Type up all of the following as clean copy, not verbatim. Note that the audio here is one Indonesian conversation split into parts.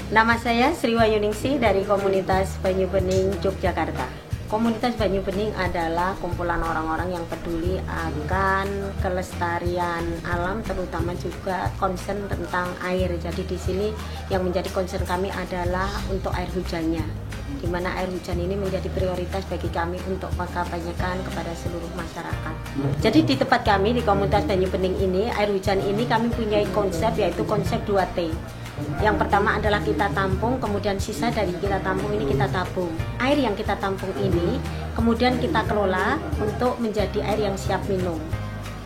Nama saya Sri Wayuningsih dari komunitas Banyu Bening Yogyakarta. Komunitas Banyu Bening adalah kumpulan orang-orang yang peduli akan kelestarian alam, terutama juga concern tentang air. Jadi di sini yang menjadi concern kami adalah untuk air hujannya, di mana air hujan ini menjadi prioritas bagi kami untuk mengkampanyekan kepada seluruh masyarakat. Jadi di tempat kami di komunitas Banyu Bening ini, air hujan ini kami punya konsep, yaitu konsep 2T. Yang pertama adalah kita tampung, kemudian sisa dari kita tampung ini kita tabung. Air yang kita tampung ini kemudian kita kelola untuk menjadi air yang siap minum.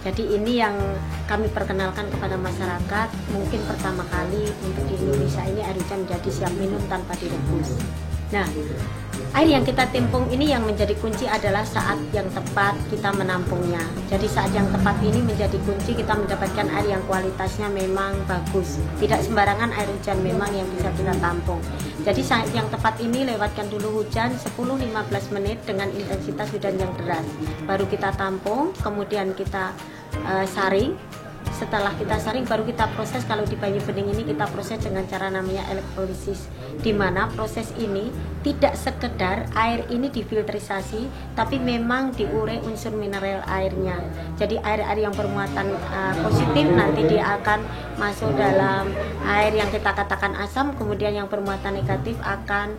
Jadi ini yang kami perkenalkan kepada masyarakat, mungkin pertama kali untuk di Indonesia ini air hujan menjadi siap minum tanpa direbus. Nah, air yang kita timpung ini yang menjadi kunci adalah saat yang tepat kita menampungnya. Jadi saat yang tepat ini menjadi kunci kita mendapatkan air yang kualitasnya memang bagus. Tidak sembarangan air hujan memang yang bisa kita tampung. Jadi saat yang tepat ini lewatkan dulu hujan 10-15 menit dengan intensitas hujan yang deras. Baru kita tampung, kemudian kita saring. Setelah kita saring baru kita proses. Kalau di Banyu Bening ini kita proses dengan cara namanya elektrolisis, di mana proses ini tidak sekedar air ini difilterisasi, tapi memang diurai unsur mineral airnya. Jadi air-air yang bermuatan positif nanti dia akan masuk dalam air yang kita katakan asam, kemudian yang bermuatan negatif akan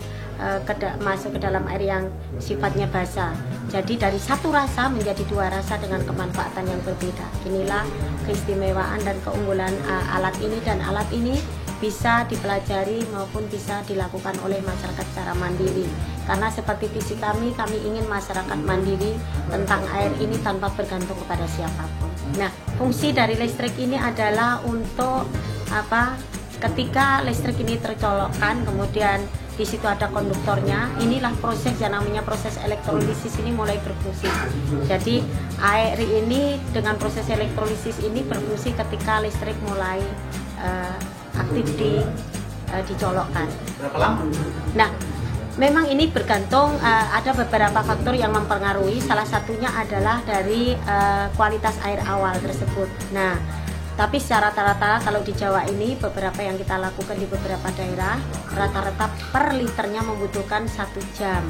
masuk ke dalam air yang sifatnya basah. Jadi dari satu rasa menjadi dua rasa dengan kemanfaatan yang berbeda. Inilah keistimewaan dan keunggulan alat ini, dan alat ini bisa dipelajari maupun bisa dilakukan oleh masyarakat secara mandiri. Karena seperti visi kami ingin masyarakat mandiri tentang air ini tanpa bergantung kepada siapapun. Nah, fungsi dari listrik ini adalah untuk ketika listrik ini tercolokkan, kemudian di situ ada konduktornya. Inilah proses yang namanya proses elektrolisis ini mulai berfungsi. Jadi air ini dengan proses elektrolisis ini berfungsi ketika listrik mulai aktif dicolokkan. Berapa lama? Nah, memang ini bergantung, ada beberapa faktor yang mempengaruhi. Salah satunya adalah dari kualitas air awal tersebut. Nah, tapi secara rata-rata kalau di Jawa ini beberapa yang kita lakukan di beberapa daerah, rata-rata per liternya membutuhkan 1 jam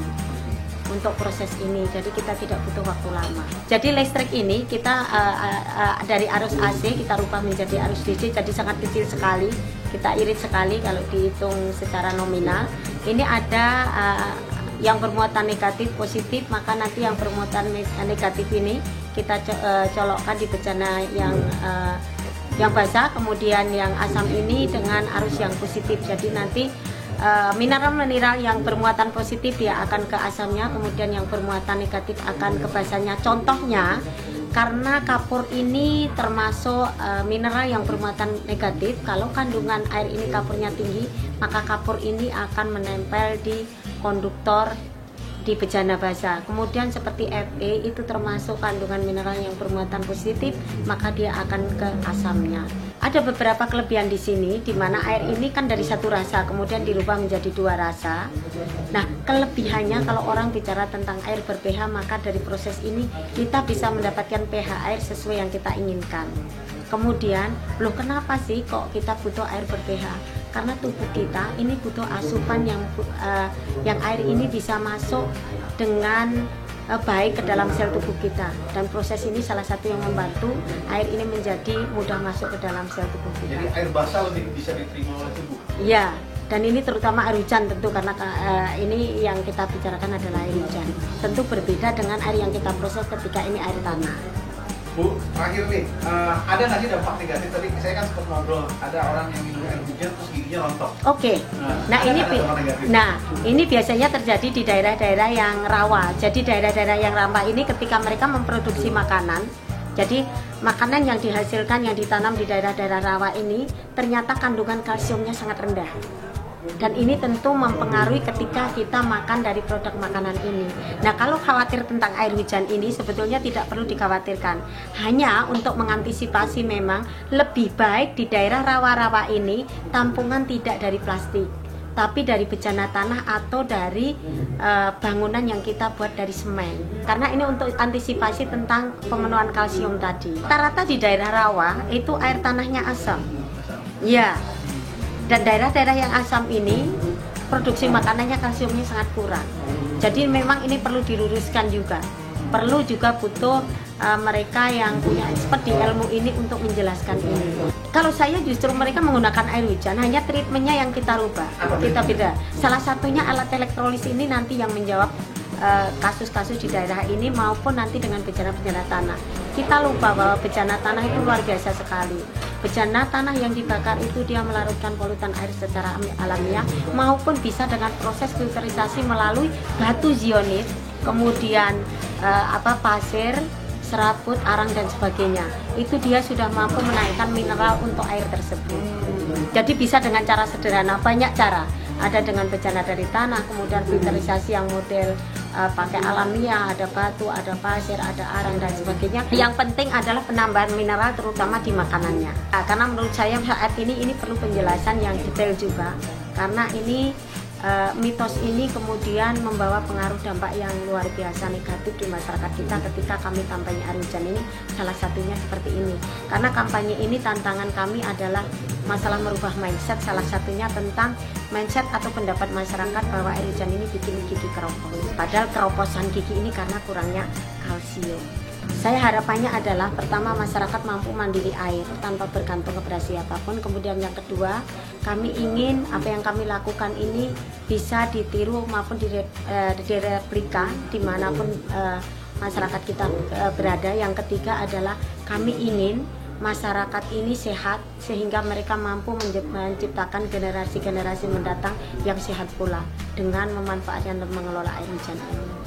untuk proses ini. Jadi kita tidak butuh waktu lama. Jadi listrik ini kita dari arus AC kita rubah menjadi arus DC, jadi sangat kecil sekali. Kita irit sekali kalau dihitung secara nominal. Ini ada yang bermuatan negatif, positif, maka nanti yang bermuatan negatif ini kita colokkan di bejana yang basah, kemudian yang asam ini dengan arus yang positif. Jadi nanti mineral-mineral yang bermuatan positif dia akan ke asamnya, kemudian yang bermuatan negatif akan ke basahnya. Contohnya, karena kapur ini termasuk mineral yang bermuatan negatif, kalau kandungan air ini kapurnya tinggi, maka kapur ini akan menempel di konduktor di bejana basah. Kemudian seperti Fe itu termasuk kandungan mineral yang bermuatan positif, maka dia akan ke asamnya. Ada beberapa kelebihan di sini, di mana air ini kan dari satu rasa kemudian dirubah menjadi dua rasa. Nah, kelebihannya kalau orang bicara tentang air ber-pH, maka dari proses ini kita bisa mendapatkan pH air sesuai yang kita inginkan. Kemudian, loh kenapa sih kok kita butuh air ber-pH? Karena tubuh kita ini butuh asupan yang air ini bisa masuk dengan baik ke dalam sel tubuh kita, dan proses ini salah satu yang membantu air ini menjadi mudah masuk ke dalam sel tubuh kita. Jadi air basah lebih bisa diterima oleh tubuh? Iya, dan ini terutama air hujan tentu, karena ini yang kita bicarakan adalah air hujan. Tentu berbeda dengan air yang kita proses ketika ini air tanah. Bu, terakhir nih, ada nggak sih dampak negatif? Tadi saya kan sempat ngobrol, ada orang yang minum air hujan terus giginya rontok. Oke. Nah, ini biasanya terjadi di daerah-daerah yang rawa. Jadi daerah-daerah yang rawa ini ketika mereka memproduksi makanan, jadi makanan yang dihasilkan, yang ditanam di daerah-daerah rawa ini ternyata kandungan kalsiumnya sangat rendah. Dan ini tentu mempengaruhi ketika kita makan dari produk makanan ini. Nah, kalau khawatir tentang air hujan ini sebetulnya tidak perlu dikhawatirkan. Hanya untuk mengantisipasi memang lebih baik di daerah rawa-rawa ini tampungan tidak dari plastik, tapi dari bejana tanah atau dari bangunan yang kita buat dari semen. Karena ini untuk antisipasi tentang pemenuhan kalsium tadi. Rata-rata di daerah rawa itu air tanahnya asam. Ya. Dan daerah-daerah yang asam ini produksi makanannya kalsiumnya sangat kurang. Jadi memang ini perlu diluruskan juga. Perlu juga butuh mereka yang punya expert di ilmu ini untuk menjelaskan ini. Kalau saya justru mereka menggunakan air hujan, hanya treatmentnya yang kita rubah, kita beda. Salah satunya alat elektrolis ini nanti yang menjawab kasus-kasus di daerah ini maupun nanti dengan bencana-bencana tanah. Kita lupa bahwa bencana tanah itu luar biasa sekali. Bencana tanah yang dibakar itu dia melarutkan polutan air secara alamiah maupun bisa dengan proses filterisasi melalui batu zionis, kemudian pasir, serabut, arang dan sebagainya. Itu dia sudah mampu menaikkan mineral untuk air tersebut. Jadi bisa dengan cara sederhana, banyak cara. Ada dengan bencana dari tanah, kemudian filterisasi yang model pakai alamiah, ada batu, ada pasir, ada arang dan sebagainya. Yang penting adalah penambahan mineral terutama di makanannya. Nah, karena menurut saya saat ini perlu penjelasan yang detail juga. Karena ini mitos ini kemudian membawa pengaruh dampak yang luar biasa negatif di masyarakat kita ketika kami kampanye air hujan ini, salah satunya seperti ini. Karena kampanye ini tantangan kami adalah masalah merubah mindset, salah satunya tentang mindset atau pendapat masyarakat bahwa air hujan ini bikin gigi keropos. Padahal keroposan gigi ini karena kurangnya kalsium. Saya harapannya adalah pertama masyarakat mampu mandiri air tanpa bergantung kepada siapapun. Kemudian yang kedua, kami ingin apa yang kami lakukan ini bisa ditiru maupun direplika dimanapun masyarakat kita berada. Yang ketiga adalah kami ingin masyarakat ini sehat sehingga mereka mampu menciptakan generasi-generasi mendatang yang sehat pula dengan memanfaatkan dan mengelola air hujan ini.